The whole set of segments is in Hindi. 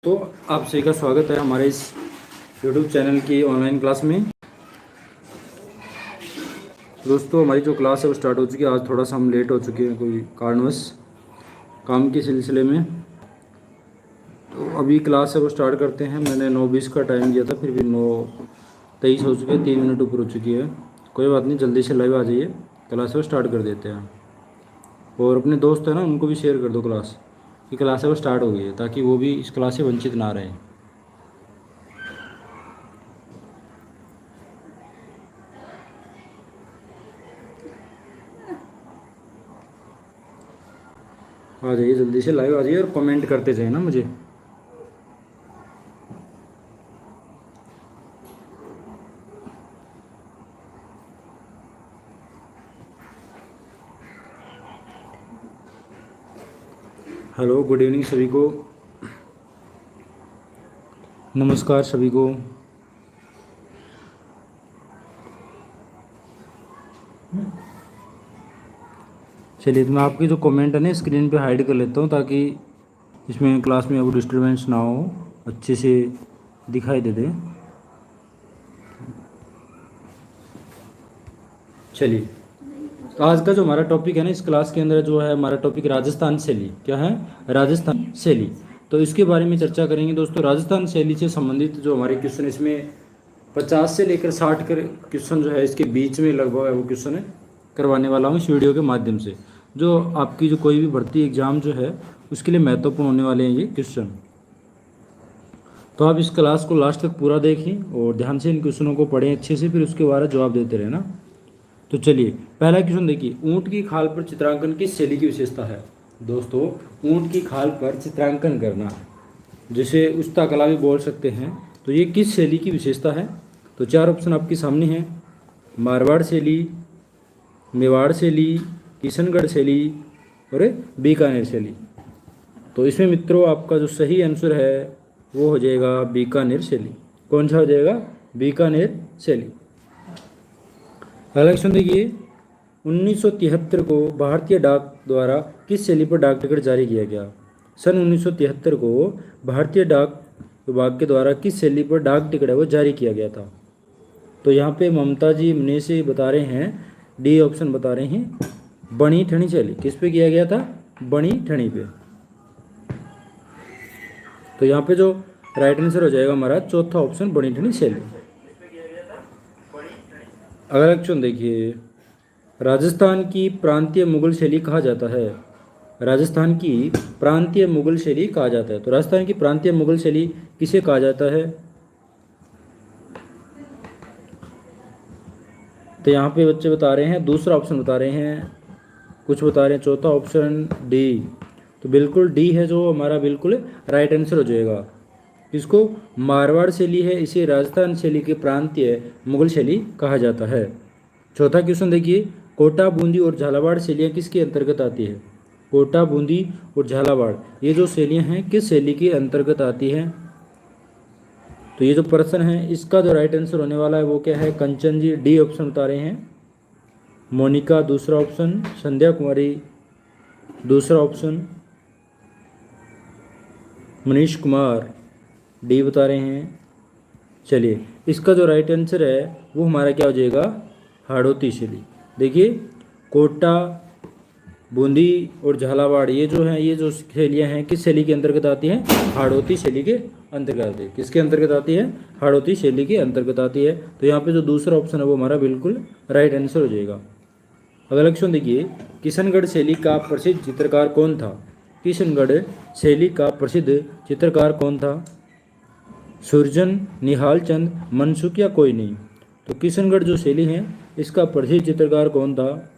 तो आप सभी का स्वागत है हमारे इस YouTube चैनल की ऑनलाइन क्लास में। दोस्तों हमारी जो क्लास है वो स्टार्ट हो चुकी है। आज थोड़ा सा हम लेट हो चुके हैं कोई कारणवश काम के सिलसिले में। तो अभी क्लास है वो स्टार्ट करते हैं। मैंने 9:20 का टाइम दिया था, फिर भी 9:23 हो चुके हैं, 3 मिनट ऊपर हो चुकी है। कोई बात नहीं, जल्दी से लाइव आ जाइए, क्लास है वो स्टार्ट कर देते हैं। और अपने दोस्त हैं ना, उनको भी शेयर कर दो क्लास की क्लास है वो स्टार्ट हो गई है, ताकि वो भी इस क्लास से वंचित ना रहें। आ जाइए, जल्दी से लाइव आ जाइए और कमेंट करते जाइए ना मुझे। हेलो, गुड इवनिंग सभी को, नमस्कार सभी को। चलिए, तो मैं आपकी जो कमेंट है ना स्क्रीन पे हाइड कर लेता हूँ, ताकि इसमें क्लास में अब डिस्टर्बेंस ना हो, अच्छे से दिखाई दे दे। चलिए, तो आज का जो हमारा टॉपिक है ना इस क्लास के अंदर, जो है हमारा टॉपिक राजस्थान शैली। क्या है? राजस्थान शैली। तो इसके बारे में चर्चा करेंगे दोस्तों। राजस्थान शैली से संबंधित जो हमारे क्वेश्चन, इसमें 50 से लेकर 60 के क्वेश्चन जो है इसके बीच में लगभग है वो क्वेश्चन है करवाने वाला हूँ इस वीडियो के माध्यम से। जो आपकी जो कोई भी भर्ती एग्जाम जो है उसके लिए महत्वपूर्ण होने वाले हैं ये क्वेश्चन। तो आप इस क्लास को लास्ट तक पूरा देखें और ध्यान से इन क्वेश्चनों को पढ़ें अच्छे से, फिर उसके बाद जवाब देते रहना। तो चलिए, पहला क्वेश्चन देखिए। ऊंट की खाल पर चित्रांकन किस शैली की विशेषता है? दोस्तों, ऊंट की खाल पर चित्रांकन करना, जिसे उस्ता कला भी बोल सकते हैं, तो ये किस शैली की विशेषता है? तो 4 ऑप्शन आपके सामने हैं। मारवाड़ शैली, मेवाड़ शैली, किशनगढ़ शैली और बीकानेर शैली। तो इसमें मित्रों आपका जो सही आंसर है वो हो जाएगा बीकानेर शैली। कौन सा हो जाएगा? बीकानेर शैली। अगला क्वेश्चन देखिए। 1973 को भारतीय डाक द्वारा किस शैली पर डाक टिकट जारी किया गया? सन 1973 को भारतीय डाक विभाग के द्वारा किस शैली पर डाक टिकट है वो जारी किया गया था? तो यहाँ पे ममता जी मने से बता रहे हैं, डी ऑप्शन बता रहे हैं, बनी ठनी शैली। किस पे किया गया था? बनी ठनी पे। तो यहाँ पे जो राइट आंसर हो जाएगा हमारा चौथा ऑप्शन, बनी ठनी शैली। अगला क्वेश्चन देखिए। राजस्थान की प्रांतीय मुगल शैली कहा जाता है? राजस्थान की प्रांतीय मुगल शैली कहा जाता है। तो राजस्थान की प्रांतीय मुगल शैली किसे कहा जाता है? तो यहाँ पे बच्चे बता रहे हैं दूसरा ऑप्शन बता रहे हैं, कुछ बता रहे हैं चौथा ऑप्शन डी। तो बिल्कुल डी है जो हमारा बिल्कुल राइट आंसर हो जाएगा। इसको मारवाड़ शैली है, इसे राजस्थान शैली के प्रांतीय मुगल शैली कहा जाता है। चौथा क्वेश्चन देखिए। कोटा, बूंदी और झालावाड़ शैलियाँ किसके अंतर्गत आती है? कोटा, बूंदी और झालावाड़ ये जो शैलियाँ हैं किस शैली के अंतर्गत आती हैं? तो ये जो प्रश्न है इसका जो राइट आंसर होने वाला है वो क्या है? कंचन जी, डी ऑप्शन बता रहे हैं। मोनिका दूसरा ऑप्शन, संध्या कुमारी दूसरा ऑप्शन, मनीष कुमार डी बता रहे हैं। चलिए, इसका जो राइट आंसर है वो हमारा क्या हो जाएगा? हाड़ौती शैली। देखिए, कोटा, बूंदी और झालावाड़ ये जो हैं, ये जो शैलियाँ हैं किस शैली के अंतर्गत आती हैं? हाड़ौती शैली के अंतर्गत आती है। किसके अंतर्गत आती है? हाड़ौती शैली के अंतर्गत आती है। तो यहाँ पे जो दूसरा ऑप्शन है वो हमारा बिल्कुल राइट आंसर हो जाएगा। अगला क्वेश्चन देखिए। किशनगढ़ शैली का प्रसिद्ध चित्रकार कौन था? किशनगढ़ शैली का प्रसिद्ध चित्रकार कौन था? सुरजन, निहाल चंद, मनसुख या कोई नहीं? तो किशनगढ़ जो शैली है इसका प्रसिद्ध चित्रकार कौन था?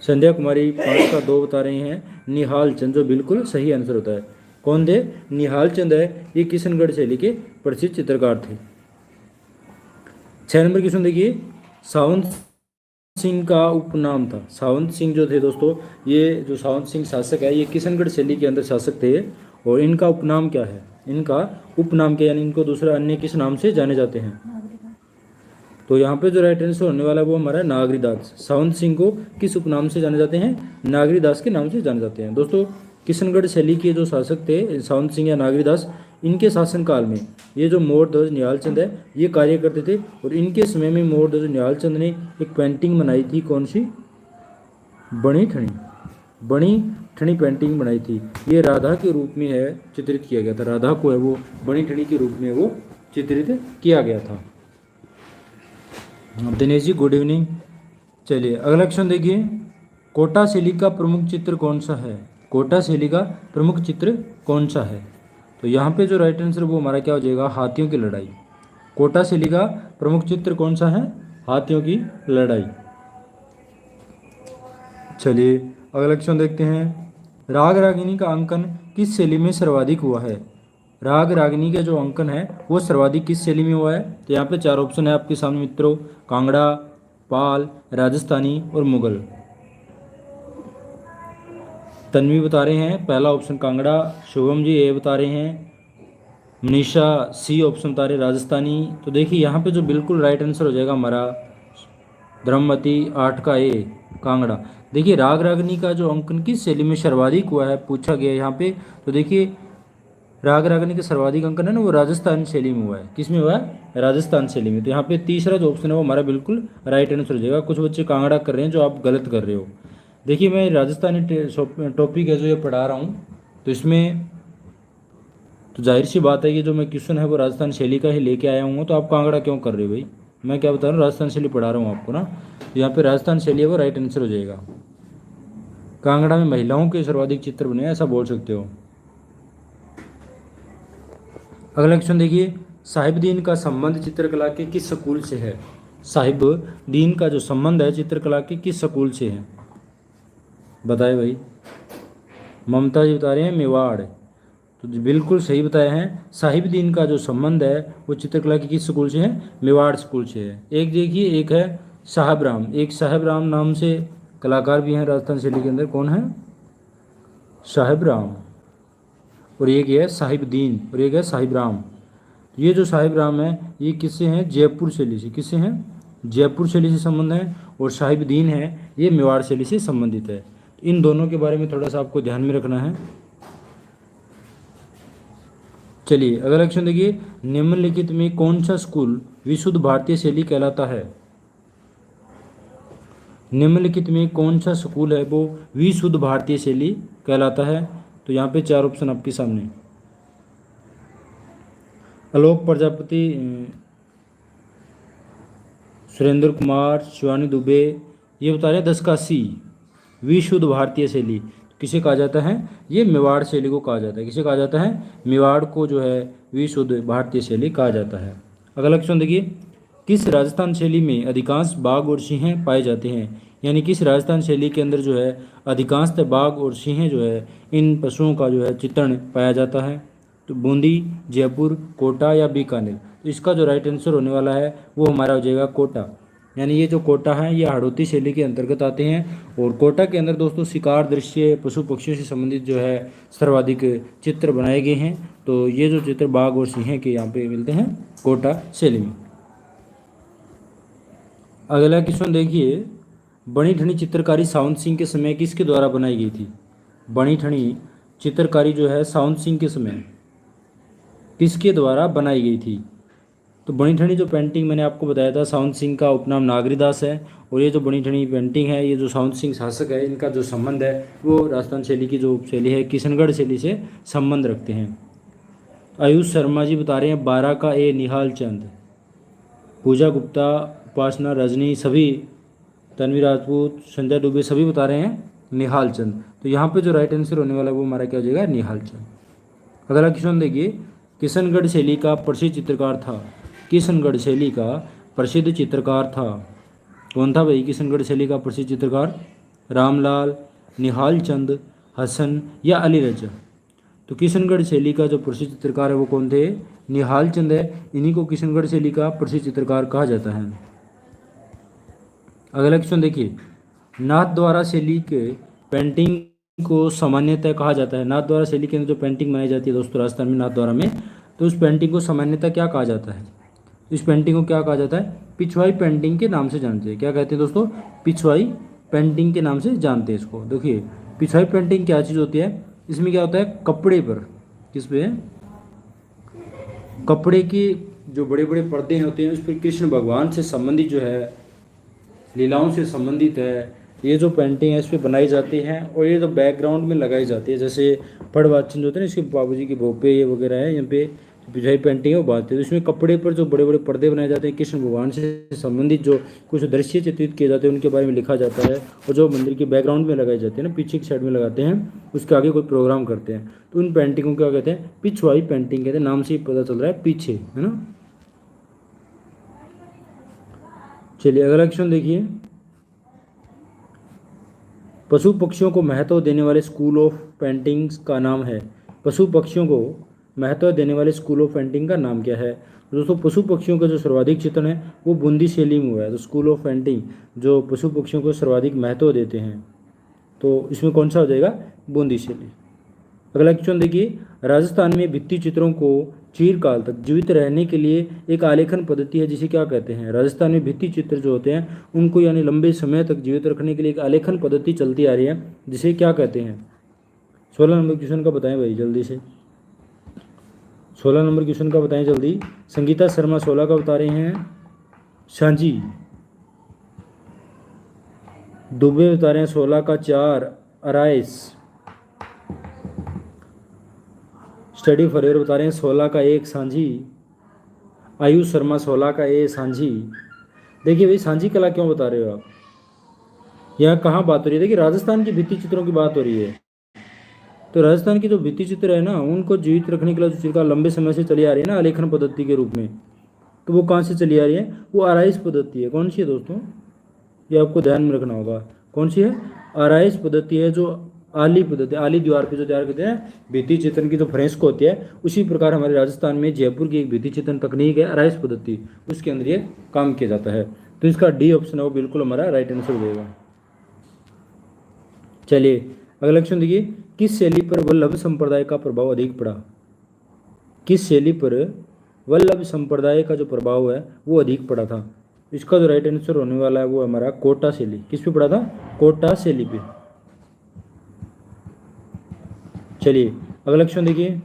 संध्या कुमारी 5 का 2 बता रहे हैं, निहाल चंद जो बिल्कुल सही आंसर होता है। कौन थे? निहाल चंद है, ये किशनगढ़ शैली के प्रसिद्ध चित्रकार थे। 6 नंबर क्वेश्चन देखिए। सावंत सिंह का उपनाम था। सावंत सिंह जो थे दोस्तों, ये जो सावंत सिंह शासक है ये किशनगढ़ शैली के अंदर शासक थे, और इनका उपनाम क्या है? इनका उपनाम क्या, यानी इनको दूसरा अन्य किस नाम से जाने जाते हैं? तो यहाँ पे जो राइट आंसर होने वाला है वो हमारा नागरीदास। सावंत सिंह को किस उपनाम से जाने जाते हैं? नागरीदास के नाम से जाने जाते हैं। दोस्तों किशनगढ़ शैली के जो शासक थे सावंत सिंह या नागरीदास, इनके शासनकाल में ये जो मोर ध्वज निहाल चंद है ये कार्य करते थे। और इनके समय में मोर ध्वज निहाल चंद ने एक पेंटिंग बनाई थी, कौन सी? बणी ठणी पेंटिंग बनाई थी। ये राधा के रूप में है चित्रित किया गया था, राधा को है वो बणी ठणी के रूप में वो चित्रित किया गया था। Dinesh ji good evening. चलिए अगला क्वेश्चन देखिए, कोटा शैली का प्रमुख चित्र कौन सा है? कोटा शैली का प्रमुख चित्र कौन सा है? तो यहाँ पे जो राइट आंसर वो हमारा क्या हो जाएगा? हाथियों की लड़ाई। कोटा शैली का प्रमुख चित्र कौन सा है? हाथियों की लड़ाई। चलिए अगला क्वेश्चन देखते हैं, राग रागिनी का अंकन किस शैली में सर्वाधिक हुआ है? राग रागिनी का जो अंकन है वो सर्वाधिक किस शैली में हुआ है? तो यहाँ पे 4 ऑप्शन है आपके सामने मित्रों, कांगड़ा, पाल, राजस्थानी और मुगल। तन्वी बता रहे हैं पहला ऑप्शन कांगड़ा, शुभम जी ए बता रहे हैं, मनीषा सी ऑप्शन बता रहे राजस्थानी। तो देखिए यहाँ पे जो बिल्कुल राइट आंसर हो जाएगा हमारा ब्रह्मवती 8 का ए कांगड़ा। देखिए राग रागिनी का जो अंकन किस शैली में सर्वाधिक हुआ है पूछा गया यहाँ पे। तो देखिए राग रागिनी का सर्वाधिक अंकन है ना वो राजस्थान शैली में हुआ है। किस में हुआ है? राजस्थान शैली में। तो यहाँ पे तीसरा जो ऑप्शन है वो हमारा बिल्कुल राइट आंसर हो जाएगा। कुछ बच्चे कांगड़ा कर रहे हैं जो आप गलत कर रहे हो। देखिए मैं राजस्थानी टॉपिक है जो ये पढ़ा रहा हूँ, तो इसमें तो जाहिर सी बात है कि जो मैं क्वेश्चन है वो राजस्थान शैली का ही लेके आया हूँ। तो आप कांगड़ा क्यों कर रहे हो भाई? मैं क्या बता रहा हूँ, राजस्थान शैली पढ़ा रहा हूँ आपको ना। तो यहाँ पे राजस्थान शैली है वो राइट आंसर हो जाएगा। कांगड़ा में महिलाओं के सर्वाधिक चित्र बने ऐसा बोल सकते हो। अगला क्वेश्चन देखिए, साहिबदीन का संबंध चित्रकला के किस स्कूल से है? साहिबदीन का जो संबंध है चित्रकला के किस स्कूल से है? बताए भाई। ममता जी बता रहे हैं मेवाड़। तो बिल्कुल सही बताया है, साहिबदीन का जो संबंध है वो चित्रकला के किस स्कूल से है? मेवाड़ स्कूल से है। एक देखिए एक है साहब राम, एक साहब राम नाम से कलाकार भी हैं राजस्थान शैली के अंदर। कौन है? साहिब राम। और एक है साहिबदीन और एक है साहिब राम। ये जो साहिब राम है ये किससे हैं? जयपुर शैली से। किससे हैं? जयपुर शैली से संबंध है। और साहिबदीन है ये मेवाड़ शैली से संबंधित है। इन दोनों के बारे में थोड़ा सा आपको ध्यान में रखना है। चलिए अगला क्वेश्चन देखिए, निम्नलिखित में कौन सा स्कूल विशुद्ध भारतीय शैली कहलाता है? निम्नलिखित में कौन सा स्कूल है वो विशुद्ध भारतीय शैली कहलाता है? तो यहाँ पे 4 ऑप्शन आपके सामने, आलोक प्रजापति, सुरेंद्र कुमार, शिवानी दुबे, ये बता रहे हैं 10 का सी विशुद्ध भारतीय शैली किसे कहा जाता है? ये मेवाड़ शैली को कहा जाता है। किसे कहा जाता है? मेवाड़ को जो है विशुद्ध भारतीय शैली कहा जाता है। अगला क्वेश्चन देखिए, किस राजस्थान शैली में अधिकांश बाघ और सिंह पाए जाते हैं? यानी किस राजस्थान शैली के अंदर जो है अधिकांशतः बाघ और सिंह जो है इन पशुओं का जो है चित्रण पाया जाता है? तो बूंदी, जयपुर, कोटा या बीकानेर। तो इसका जो राइट आंसर होने वाला है वो हमारा हो जाएगा कोटा। यानी ये जो कोटा है ये हाड़ौती शैली के अंतर्गत आते हैं। और कोटा के अंदर दोस्तों शिकार दृश्य पशु पक्षियों से संबंधित जो है सर्वाधिक चित्र बनाए गए हैं। तो ये जो चित्र बाघ और सिंह के यहाँ पे मिलते हैं कोटा शैली में। अगला क्वेश्चन देखिए, बनी ठनी चित्रकारी सावंत सिंह के समय किसके द्वारा बनाई गई थी? बनी ठनी चित्रकारी जो है सावंत सिंह के समय किसके द्वारा बनाई गई थी? तो बनी ठनी जो पेंटिंग मैंने आपको बताया था, सावंत सिंह का उपनाम नागरीदास है। और ये जो बनी ठनी पेंटिंग है ये जो सावंत सिंह शासक है इनका जो संबंध है वो राजस्थान शैली की जो शैली है किशनगढ़ शैली से संबंध रखते हैं। आयुष शर्मा जी बता रहे हैं 12 का ए निहाल चंद, पूजा गुप्ता, उपासना रजनी सभी, तन्वी राजपूत, संजय दुबे सभी बता रहे हैं निहाल चंद। तो यहाँ पे जो राइट आंसर होने वाला है वो हमारा क्या हो जाएगा? निहाल चंद। अगला क्वेश्चन देखिए, किशनगढ़ शैली का प्रसिद्ध चित्रकार था? किशनगढ़ शैली का प्रसिद्ध चित्रकार था कौन था भाई? किशनगढ़ शैली का प्रसिद्ध चित्रकार रामलाल, निहाल चंद, हसन या अली रजा। तो किशनगढ़ शैली का जो प्रसिद्ध चित्रकार है वो कौन थे? निहाल चंद है। इन्हीं को किशनगढ़ शैली का प्रसिद्ध चित्रकार कहा जाता है। अगला क्वेश्चन देखिए, नाथद्वारा शैली के पेंटिंग को सामान्यतः कहा जाता है? नाथद्वारा शैली के अंदर जो पेंटिंग बनाई जाती है दोस्तों राजस्थान में नाथद्वारा में, तो उस पेंटिंग को सामान्यतः क्या कहा जाता है? इस पेंटिंग को क्या कहा जाता है? पिछवाई पेंटिंग के नाम से जानते हैं। क्या कहते हैं दोस्तों? पिछवाई पेंटिंग के नाम से जानते हैं इसको। देखिए पिछवाई पेंटिंग क्या चीज़ होती है? इसमें क्या होता है, कपड़े पर, किस पे, कपड़े के जो बड़े बड़े पर्दे होते हैं उस पर कृष्ण भगवान से संबंधित जो है, लीलाओं से संबंधित है, ये जो पेंटिंग है इस पर बनाई जाती हैं और ये जो बैकग्राउंड में लगाई जाती है, जैसे फड़ वाचन जो होते हैं ना, इसके बाबूजी के भोपे ये वगैरह है, यहाँ पे बिछाई पेंटिंग है वो बात है। तो इसमें कपड़े पर जो बड़े बड़े पर्दे बनाए जाते हैं, कृष्ण भगवान से संबंधित जो कुछ दृश्य चित्रित किए जाते हैं उनके बारे में लिखा जाता है, और जो मंदिर के बैकग्राउंड में लगाई जाती है ना, पीछे की साइड में लगाते हैं, उसके आगे कोई प्रोग्राम करते हैं, तो उन पेंटिंगों को क्या कहते हैं, पिछवाई पेंटिंग कहते हैं। नाम से ही पता चल रहा है पीछे, है ना। चलिए अगला क्वेश्चन देखिए, पशु पक्षियों को महत्व देने वाले स्कूल ऑफ पेंटिंग्स का नाम है। पशु पक्षियों को महत्व देने वाले स्कूल ऑफ पेंटिंग का नाम क्या है। तो दोस्तों पशु पक्षियों का जो सर्वाधिक चित्रण है वो बूंदी शैली में हुआ है। तो स्कूल ऑफ पेंटिंग जो पशु पक्षियों को सर्वाधिक महत्व देते हैं, तो इसमें कौन सा हो जाएगा, बूंदी शैली। अगला क्वेश्चन देखिए, राजस्थान में भित्ति चित्रों को चिरकाल तक जीवित रहने के लिए एक आलेखन पद्धति है जिसे क्या कहते हैं। राजस्थान में भित्ति चित्र जो होते हैं उनको यानी लंबे समय तक जीवित रखने के लिए एक आलेखन पद्धति चलती आ रही है जिसे क्या कहते हैं। 16 नंबर क्वेश्चन का बताएं भाई जल्दी से, 16 नंबर क्वेश्चन का बताएं जल्दी। संगीता शर्मा 16 का बता रहे हैं, सांझी दुबे बता रहे हैं 16 का 4, अराइस स्टडी फॉरएवर बता रहे हैं 16 का 1, सांझी आयुष शर्मा 16 का ए, सांझी। देखिए भाई सांझी कला क्यों बता रहे हो आप, यहाँ कहाँ बात हो रही है, देखिए राजस्थान की भित्ति चित्रों की बात हो रही है। तो राजस्थान की जो भित्ति चित्र है ना उनको जीवित रखने के लिए जो चित्रकला लंबे समय से चली आ रही है ना आलेखन पद्धति के रूप में, तो वो कहाँ से चली आ रही है, वो आराइस पद्धति है। कौन सी है दोस्तों, ये आपको ध्यान में रखना होगा, कौन सी है, आराइस पद्धति है। जो आली पद्धति, आली दीवार पे जो तैयार करते हैं भित्ति चित्रण की जो फ्रेस्क होती है, उसी प्रकार हमारे राजस्थान में जयपुर की एक भित्ति चित्रण तकनीक है आराइस पद्धति, उसके अंदर ये काम किया जाता है। तो इसका डी ऑप्शन है वो बिल्कुल हमारा राइट आंसर देगा। चलिए अगला क्वेश्चन देखिए, किस शैली पर वल्लभ संप्रदाय का प्रभाव अधिक पड़ा। किस शैली पर वल्लभ संप्रदाय का जो प्रभाव है वो अधिक पड़ा था। इसका जो राइट आंसर होने वाला है वो हमारा कोटा शैली। किस पे पड़ा था, कोटा शैली पे। चलिए अगला क्वेश्चन देखिए,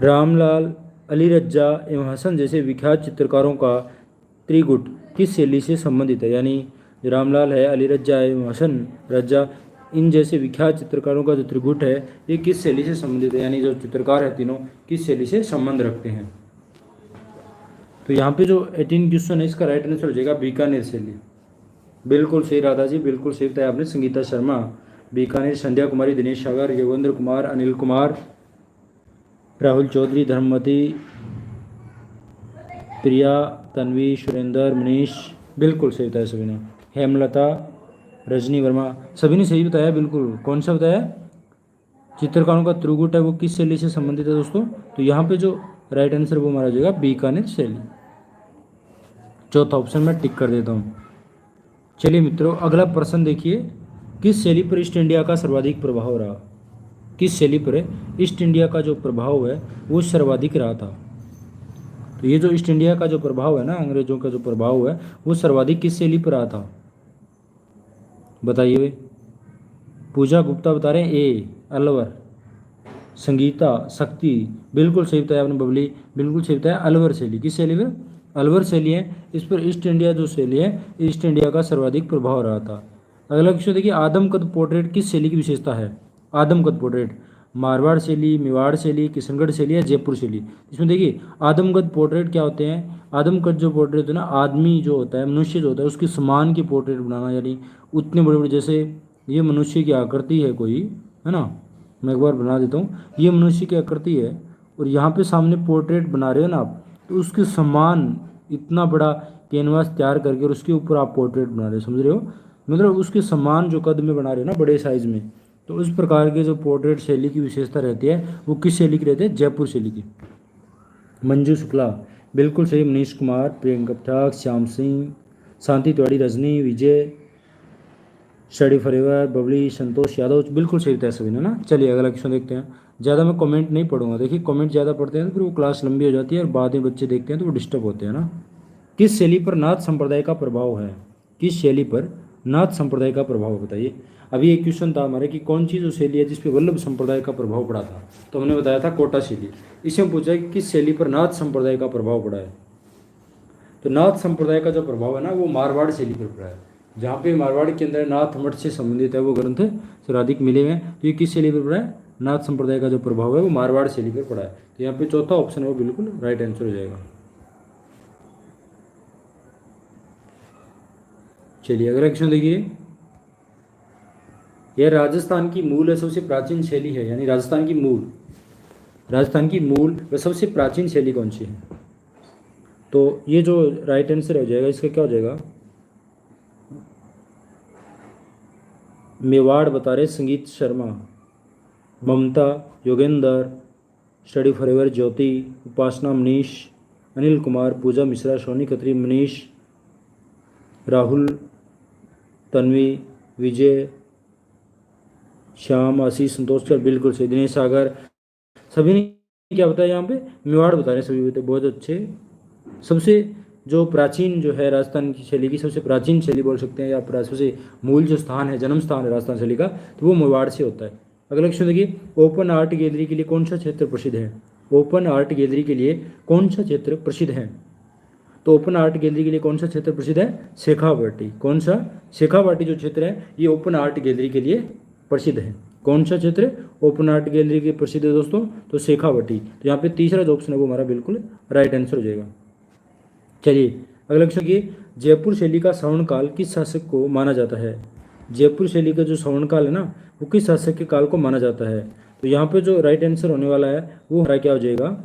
रामलाल, अली रज्जा एवं हसन जैसे विख्यात चित्रकारों का त्रिगुट किस शैली से संबंधित है। यानी रामलाल है, अली रज्जा एवं हसन रज्जा, इन जैसे विख्यात चित्रकारों का जो त्रिगुट है ये किस शैली से संबंधित है, यानी जो चित्रकार है तीनों किस शैली से संबंध रखते हैं। तो यहाँ पे जो 18 क्वेश्चन है इसका राइट आंसर हो जाएगा बीकानेर शैली। बिल्कुल सही राधा जी, बिल्कुल सही बताया आपने। संगीता शर्मा बीकानेर, संध्या कुमारी, दिनेश सागर, योगेंद्र कुमार, अनिल कुमार, राहुल चौधरी, धर्मवती, प्रिया, तन्वी, सुरेंद्र, मनीष, बिल्कुल सही बताया सभी ने। हेमलता, रजनी वर्मा, सभी ने सही बताया बिल्कुल। कौन सा बताया, चित्रकारों का त्रिगुट है वो किस शैली से संबंधित है दोस्तों। तो यहाँ पे जो राइट आंसर वो हमारा हो जाएगा बीकानेर शैली। चौथा ऑप्शन में टिक कर देता हूँ। चलिए मित्रों अगला प्रश्न देखिए, किस शैली पर ईस्ट इंडिया का सर्वाधिक प्रभाव रहा। किस शैली पर ईस्ट इंडिया का जो प्रभाव है वो सर्वाधिक रहा था। तो ये जो ईस्ट इंडिया का जो प्रभाव है ना, अंग्रेजों का जो प्रभाव है वो सर्वाधिक किस शैली पर रहा था, बताइए। पूजा गुप्ता बता रहे हैं ए, अलवर, संगीता, शक्ति, बिल्कुल सही बताया आपने बबली, बिल्कुल सही बताया अलवर शैली। किस शैली पर, अलवर शैली है। इस पर ईस्ट इंडिया जो शैली है ईस्ट इंडिया का सर्वाधिक प्रभाव रहा था। अगला क्वेश्चन देखिए, आदमकद पोर्ट्रेट किस शैली की विशेषता है। आदमकद पोर्ट्रेट मारवाड़ शैली, मेवाड़ शैली, किशनगढ़ शैली या जयपुर शैली। इसमें देखिए आदमकद पोर्ट्रेट क्या होते हैं, आदमकद जो पोर्ट्रेट है ना, आदमी जो होता है, मनुष्य जो होता है उसके समान की पोर्ट्रेट बनाना, यानी उतने बड़े बड़े, जैसे ये मनुष्य की आकृति है कोई, है ना, मैं एक बार बना देता हूँ, ये मनुष्य की आकृति है और यहाँ पे सामने पोर्ट्रेट बना रहे हो ना आप, तो उसके समान इतना बड़ा कैनवास तैयार करके और उसके ऊपर आप पोर्ट्रेट बना रहे हो, समझ रहे हो, मतलब उसके समान जो कद में बना रहे हो ना, बड़े साइज में। तो उस प्रकार के जो पोर्ट्रेट शैली की विशेषता रहती है वो किस शैली की रहती है, जयपुर शैली की। मंजू शुक्ला, बिल्कुल सही। मनीष कुमार, प्रियंका पाठक, श्याम सिंह, शांति तिवारी, रजनी, विजय, स्टडी फॉरएवर, बबली, संतोष यादव, बिल्कुल सही बताया सभी ने ना। चलिए अगला क्वेश्चन देखते हैं। ज़्यादा मैं कमेंट नहीं पढ़ूंगा, देखिए कमेंट ज़्यादा पढ़ते हैं तो फिर वो क्लास लंबी हो जाती है और बाद में बच्चे देखते हैं तो वो डिस्टर्ब होते हैं ना। किस शैली पर नाथ संप्रदाय का प्रभाव है। किस शैली पर नाथ संप्रदाय का प्रभाव बताइए। अभी एक क्वेश्चन था हमारे कि कौन सी जो शैली है जिस पे वल्लभ संप्रदाय का प्रभाव पड़ा था, तो हमने बताया था कोटा शैली। इसमें पूछा है कि किस शैली पर नाथ संप्रदाय का प्रभाव पड़ा है। तो नाथ संप्रदाय का जो प्रभाव है ना वो मारवाड़ शैली पर पड़ा है। जहाँ पे मारवाड़ के अंदर नाथ मठ से संबंधित है वो ग्रंथ सर्वाधिक मिले हुए हैं। तो ये किस शैली पर पड़ा है? नाथ संप्रदाय का जो प्रभाव है वो मारवाड़ शैली पर पड़ा है। तो यहाँ पे चौथा ऑप्शन है वो बिल्कुल राइट आंसर हो जाएगा। चलिए अगला क्वेश्चन देखिए, यह राजस्थान की मूल है सबसे प्राचीन शैली है, यानी राजस्थान की मूल व सबसे प्राचीन शैली कौन सी है? तो ये जो राइट आंसर हो जाएगा इसका क्या हो जाएगा? मेवाड़ बता रहे संगीत शर्मा, ममता, योगेंद्र, स्टडी फॉरएवर ज्योति, उपासना मनीष, अनिल कुमार, पूजा मिश्रा, सोनी खत्री, मनीष, राहुल, तन्वी, विजय, श्याम, आशीष, संतोष कर बिल्कुल सही, दिनेश सागर, सभी ने क्या बताया यहाँ पे? मेवाड़ बता रहे सभी बता, बहुत अच्छे। सबसे जो प्राचीन जो है राजस्थान की शैली की सबसे प्राचीन शैली बोल सकते हैं, या सबसे मूल जो स्थान है, जन्म स्थान है राजस्थान शैली का, तो वो मेवाड़ से होता है। अगला क्वेश्चन देखिए, ओपन आर्ट गैलरी के लिए कौन सा क्षेत्र प्रसिद्ध है? ओपन आर्ट गैलरी के लिए कौन सा क्षेत्र प्रसिद्ध है? तो ओपन आर्ट गैलरी के लिए कौन सा क्षेत्र प्रसिद्ध है? शेखावाटी। कौन सा? शेखावाटी जो क्षेत्र है ये ओपन आर्ट गैलरी के लिए प्रसिद्ध है। कौन सा क्षेत्र ओपन आर्ट गैलरी के प्रसिद्ध है दोस्तों? तो शेखावाटी। तो यहाँ पे तीसरा जो ऑप्शन है वो हमारा बिल्कुल राइट आंसर हो जाएगा। चलिए अगला क्वेश्चन की, जयपुर शैली का श्रवणकाल किस शासक को माना जाता है? जयपुर शैली का जो श्रवणकाल है ना वो किस शासक के काल को माना जाता है? तो यहाँ पे जो राइट आंसर होने वाला है वो हमारा क्या हो जाएगा?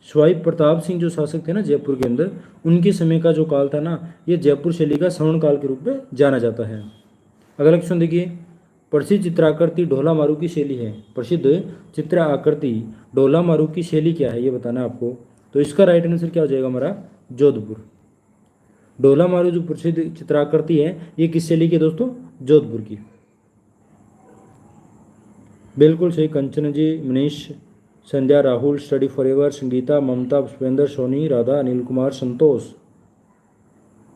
स्वाई प्रताप सिंह जो शासक थे ना जयपुर के अंदर, उनके समय का जो काल था ना ये जयपुर शैली का श्रवणकाल के रूप में जाना जाता है। अगला क्वेश्चन देखिए, प्रसिद्ध चित्राकृति ढोला मारू की शैली है। प्रसिद्ध चित्र आकृति ढोला मारू की शैली क्या है ये बताना है आपको। तो इसका राइट आंसर क्या हो जाएगा हमारा? जोधपुर। ढोला मारू जो प्रसिद्ध चित्राकृति है ये किस शैली की दोस्तों? जोधपुर की। बिल्कुल सही, कंचन जी, मनीष, संध्या, राहुल, स्टडी फॉरएवर, संगीता, ममता, पुष्पेंद्र, सोनी, राधा, अनिल कुमार, संतोष,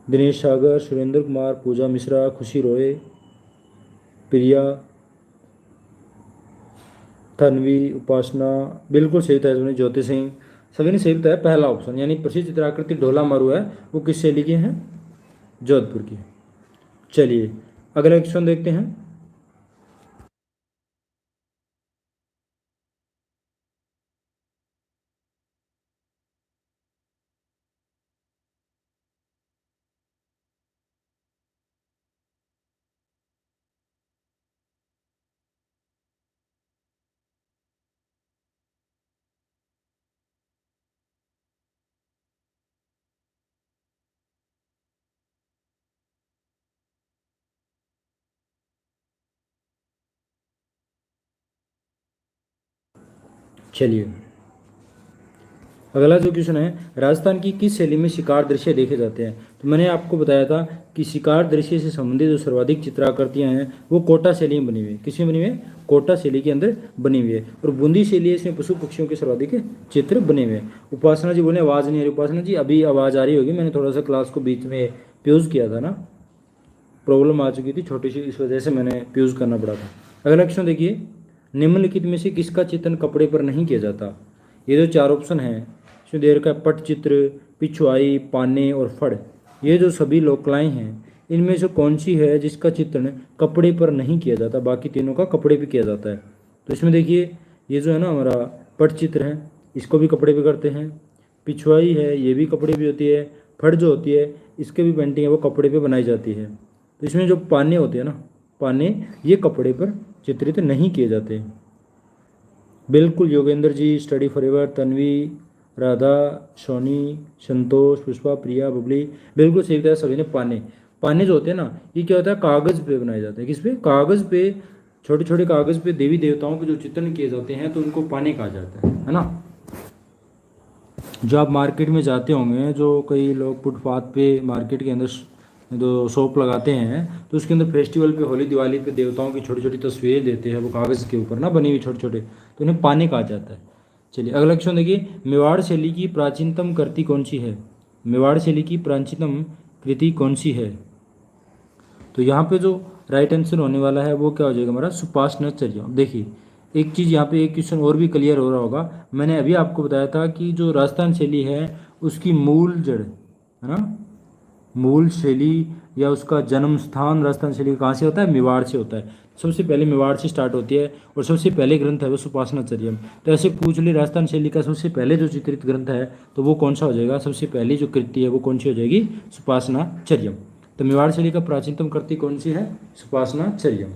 दिनेश सागर, सुरेंद्र कुमार, पूजा मिश्रा, खुशी रोय, प्रिया, तन्वी, उपासना, बिल्कुल सही था इसमें ज्योति सिंह, सभी ने सही बताया पहला ऑप्शन, यानी प्रसिद्ध चित्राकृति ढोला मारू है वो किस शैली की है? जोधपुर की। चलिए अगला क्वेश्चन देखते हैं, चलिए अगला जो क्वेश्चन है, राजस्थान की किस शैली में शिकार दृश्य देखे जाते हैं? तो मैंने आपको बताया था कि शिकार दृश्य से संबंधित जो सर्वाधिक चित्राकृतियां हैं वो कोटा शैली में बनी हुई है। किसमें बनी हुई है? कोटा शैली के अंदर बनी हुई है। और बूंदी शैली इसमें पशु पक्षियों के सर्वाधिक चित्र बने हुए हैं। उपासना जी बोले आवाज़ नहीं आ रही। उपासना जी अभी आवाज़ आ रही होगी, मैंने थोड़ा सा क्लास को बीच में प्यूज़ किया था ना, प्रॉब्लम आ चुकी थी छोटी सी, इस वजह से मैंने प्यूज़ करना पड़ा था। अगला क्वेश्चन देखिए, निम्नलिखित में से किसका चित्रण कपड़े पर नहीं किया जाता? ये जो चार ऑप्शन हैं इसमें दे रखा है पटचित्र, पिछुआई, पाने और फड़। ये जो सभी लोकलाएँ हैं इनमें से कौन सी है जिसका चित्रण कपड़े पर नहीं किया जाता? बाकी तीनों का कपड़े पे किया जाता है। तो इसमें देखिए ये जो है ना हमारा पटचित्र है इसको भी कपड़े पे करते हैं, पिछुआई है ये भी कपड़े पे होती है, फड़ जो होती है इसके भी पेंटिंग है वो कपड़े पे बनाई जाती है। तो इसमें जो पाने होते हैं ना, पाने ये कपड़े पर चित्रित नहीं किए जाते। बिल्कुल योगेंद्र जी, स्टडी फॉरएवर, तन्वी, राधा, सोनी, संतोष, पुष्पा, प्रिया, बबली, बिल्कुल सही बताया सभी ने। पाने, पाने जो होते हैं ना ये क्या होता है? कागज़ पे बनाए जाते हैं। किस पे? कागज़ पे, छोटे छोटे कागज़ पे देवी देवताओं के जो चित्रण किए जाते हैं तो उनको पाने कहा जाता है ना। जो आप मार्केट में जाते होंगे, जो कई लोग फुटपाथ पे मार्केट के अंदर जो शॉप लगाते हैं तो उसके अंदर फेस्टिवल पे, होली दिवाली पे देवताओं की छोटी छोटी तस्वीरें देते हैं वो कागज़ के ऊपर ना बनी हुई छोटे छोटे, तो उन्हें पाने कहा जाता है। चलिए अगला क्वेश्चन देखिए, मेवाड़ शैली की प्राचीनतम कृति कौन सी है? मेवाड़ शैली की प्राचीनतम कृति कौन सी है? तो यहाँ पे जो राइट आंसर होने वाला है वो क्या हो जाएगा हमारा सुपासनाचर्य। देखिए एक चीज़ यहाँ पे एक क्वेश्चन और भी क्लियर हो रहा होगा, मैंने अभी आपको बताया था कि जो राजस्थान शैली है उसकी मूल जड़ है ना, मूल शैली या उसका जन्म स्थान राजस्थान शैली कहाँ से होता है, मेवाड़ से होता है। सबसे पहले मेवाड़ से स्टार्ट होती है और सबसे पहले ग्रंथ है वो सुपासनाचर्यम। तो ऐसे पूछ ले राजस्थान शैली का सबसे पहले जो चित्रित ग्रंथ है तो वो कौन सा हो जाएगा, सबसे पहली जो कृति है वो कौन सी हो जाएगी, सुपासनाचर्यम। तो मेवाड़ शैली का प्राचीनतम कृति कौन सी है, सुपासनाचर्यम।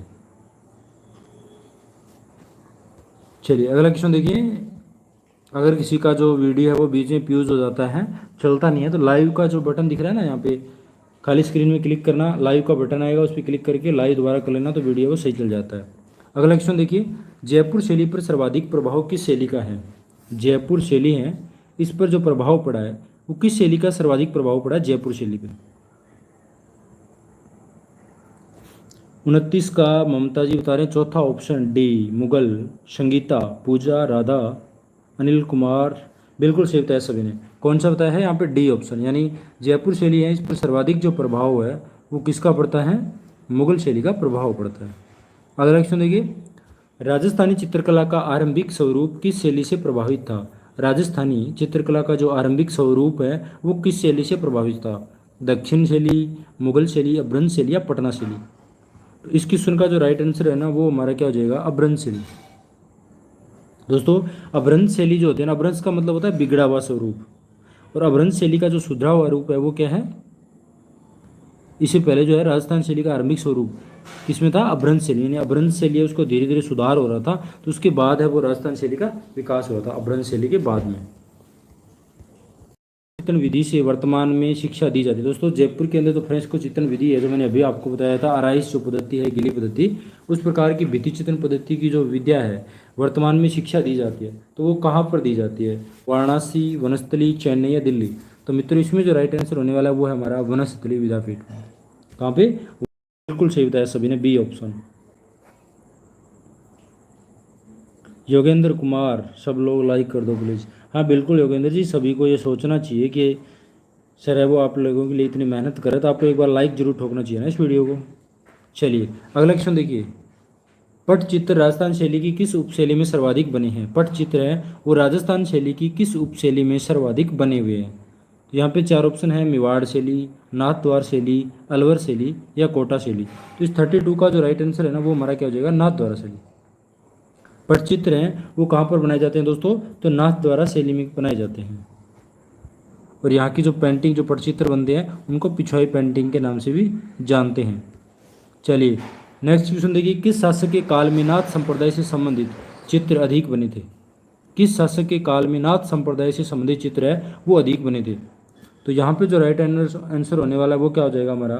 चलिए अगला क्वेश्चन देखिए, अगर किसी का जो वीडियो है वो बीच में फ्यूज हो जाता है, चलता नहीं है, तो लाइव का जो बटन दिख रहा है ना यहाँ पे, खाली स्क्रीन में क्लिक करना, लाइव का बटन आएगा उस पर क्लिक करके लाइव दोबारा कर लेना तो वीडियो वो सही चल जाता है। अगला क्वेश्चन देखिए, जयपुर शैली पर सर्वाधिक प्रभाव किस शैली का है। जयपुर शैली है इस पर जो प्रभाव पड़ा है वो किस शैली का सर्वाधिक प्रभाव पड़ा है जयपुर शैली पर। 29 का ममता जी बता रहे हैं, चौथा ऑप्शन डी मुगल, संगीता, पूजा, राधा, अनिल कुमार, बिल्कुल सही बताया सभी ने। कौन सा बताया है यहाँ पे, डी ऑप्शन, यानी जयपुर शैली है इस पर सर्वाधिक जो प्रभाव है वो किसका पड़ता है, मुगल शैली का प्रभाव पड़ता है। अगला क्वेश्चन देखिए, राजस्थानी चित्रकला का आरंभिक स्वरूप किस शैली से प्रभावित था। राजस्थानी चित्रकला का जो आरंभिक स्वरूप है वो किस शैली से प्रभावित था, दक्षिण शैली, मुगल शैली, अभ्रंश शैली या पटना शैली। तो इस क्वेश्चन का जो राइट आंसर है ना वो हमारा क्या हो जाएगा, अभ्रंश शैली। दोस्तों अभ्रंश शैली जो होती है ना, अभ्रंश का मतलब होता है बिगड़ा हुआ स्वरूप, और अभ्रंश शैली का जो सुधरा हुआ रूप है वो क्या है, इससे पहले जो है राजस्थान शैली का आरंभिक स्वरूप किसमें था, अभ्रंश शैली, यानी अभ्रंश शैली है उसको धीरे धीरे सुधार हो रहा था तो उसके बाद है वो राजस्थान शैली का विकास हुआ था, अभ्रंश शैली के बाद में। चित्रण विधि से वर्तमान में शिक्षा दी जाती है। दोस्तों जयपुर के अंदर तो फ्रेस्को चित्रण विधि है जो मैंने अभी आपको बताया था, आराइश जो पद्धति है, गिली पद्धति, उस प्रकार की भित्ति चित्रण पद्धति की जो विद्या है वर्तमान में शिक्षा दी जाती है, तो वो कहाँ पर दी जाती है, वाराणसी, वनस्थली, चेन्नई या दिल्ली। तो मित्रों इसमें जो राइट आंसर होने वाला है वो है हमारा वनस्थली विद्यापीठ। कहाँ पे, बिल्कुल सही बताया सभी ने, बी ऑप्शन। योगेंद्र कुमार, सब लोग लाइक कर दो प्लीज़। हाँ बिल्कुल योगेंद्र जी, सभी को ये सोचना चाहिए कि सर है वो आप लोगों के लिए इतनी मेहनत करे तो आपको एक बार लाइक जरूर ठोकना चाहिए ना इस वीडियो को। चलिए अगला क्वेश्चन देखिए, पटचित्र राजस्थान शैली की किस उपशैली में सर्वाधिक बने हैं। पटचित्र है वो राजस्थान शैली की किस उपशैली में सर्वाधिक बने हुए हैं। तो यहाँ पे चार ऑप्शन है, मेवाड़ शैली, नाथद्वार शैली, अलवर शैली या कोटा शैली। तो इस 32 का जो राइट आंसर है ना वो हमारा क्या हो जाएगा, नाथद्वारा शैली। पटचित्र हैं वो कहाँ पर बनाए जाते हैं दोस्तों, तो नाथद्वारा शैली में बनाए जाते हैं। और यहाँ की जो पेंटिंग, जो पटचित्र बनते हैं उनको पिछवाई पेंटिंग के नाम से भी जानते हैं। चलिए नेक्स्ट क्वेश्चन देखिए, किस शासक के काल में नाथ संप्रदाय से संबंधित चित्र अधिक बने थे। किस शासक के काल में नाथ संप्रदाय से संबंधित चित्र है वो अधिक बने थे। तो यहाँ पे जो राइट आंसर होने वाला है वो क्या हो जाएगा हमारा,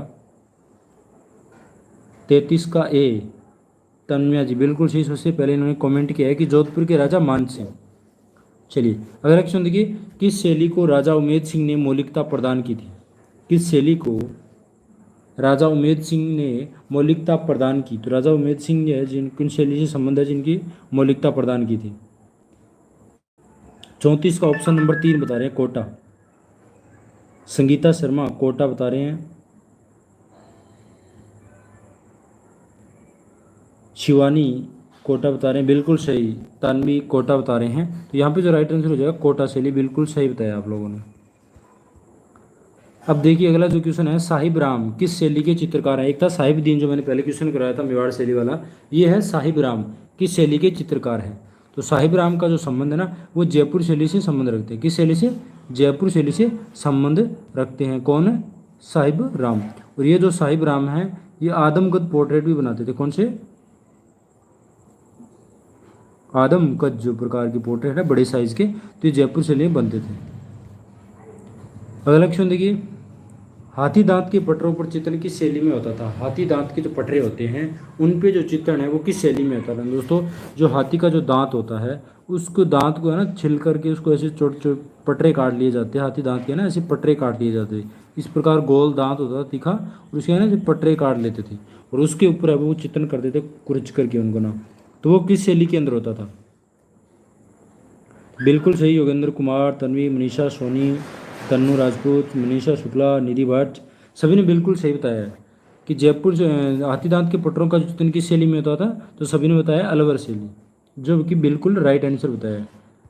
33 का ए, तन्मया जी बिल्कुल सही। सबसे पहले इन्होंने कमेंट किया है कि जोधपुर के राजा मान सिंह। चलिए अगला क्वेश्चन देखिए, किस शैली को राजा उमेद सिंह ने मौलिकता प्रदान की थी। किस शैली को राजा उमेद सिंह ने मौलिकता प्रदान की। तो राजा उमेद सिंह है जिन किन शैली से संबंध है जिनकी मौलिकता प्रदान की थी। 34 का ऑप्शन नंबर 3 बता रहे हैं, कोटा। संगीता शर्मा कोटा बता रहे हैं, शिवानी कोटा बता रहे हैं, बिल्कुल सही। तानवी कोटा बता रहे हैं। तो यहाँ पे जो राइट आंसर हो जाएगा कोटा शैली, बिल्कुल सही बताया आप लोगों ने। अब देखिए अगला जो क्वेश्चन है, साहिब राम किस शैली के चित्रकार हैं। एक था साहिब दीन जो मैंने पहले क्वेश्चन कराया था मेवाड़ शैली वाला, ये है साहिब राम किस शैली के चित्रकार हैं। तो साहिब राम का जो संबंध है ना वो जयपुर शैली से संबंध रखते हैं। किस शैली से, जयपुर शैली से संबंध रखते हैं। कौन है, साहिब राम। और ये जो साहिब राम है ये आदमकद पोर्ट्रेट भी बनाते थे। कौन से, आदमकद जो प्रकार की पोर्ट्रेट है बड़े साइज के, तो ये जयपुर शैली में बनते थे। अगला क्वेश्चन देखिए, हाथी दांत के पटरों पर चित्रण किस शैली में होता था। हाथी दांत के जो पटरे होते हैं उन पे जो चित्रण है वो किस शैली में होता था। दोस्तों जो हाथी का जो दांत होता है उसको दांत को है ना छिल करके उसको ऐसे छोटे छोटे पटरे काट लिए जाते हैं। हाथी दांत के ना ऐसे पटरे काट लिए जाते हैं। इस प्रकार गोल दांत होता था तीखा, और उसके ना पटरे काट लेते थे और उसके ऊपर है वो चित्रण करते थे कुरच करके उनको ना। तो वो किस शैली के अंदर होता था। बिल्कुल सही, योगेंद्र कुमार, तन्वी, मनीषा सोनी, तन्नू राजपूत, मनीषा शुक्ला, निधि भट्ट, सभी ने बिल्कुल सही बताया है। कि जयपुर हाथी दांत के पटरों का चित्रण किस शैली में होता था, तो सभी ने बताया अलवर शैली, जो कि बिल्कुल राइट आंसर बताया।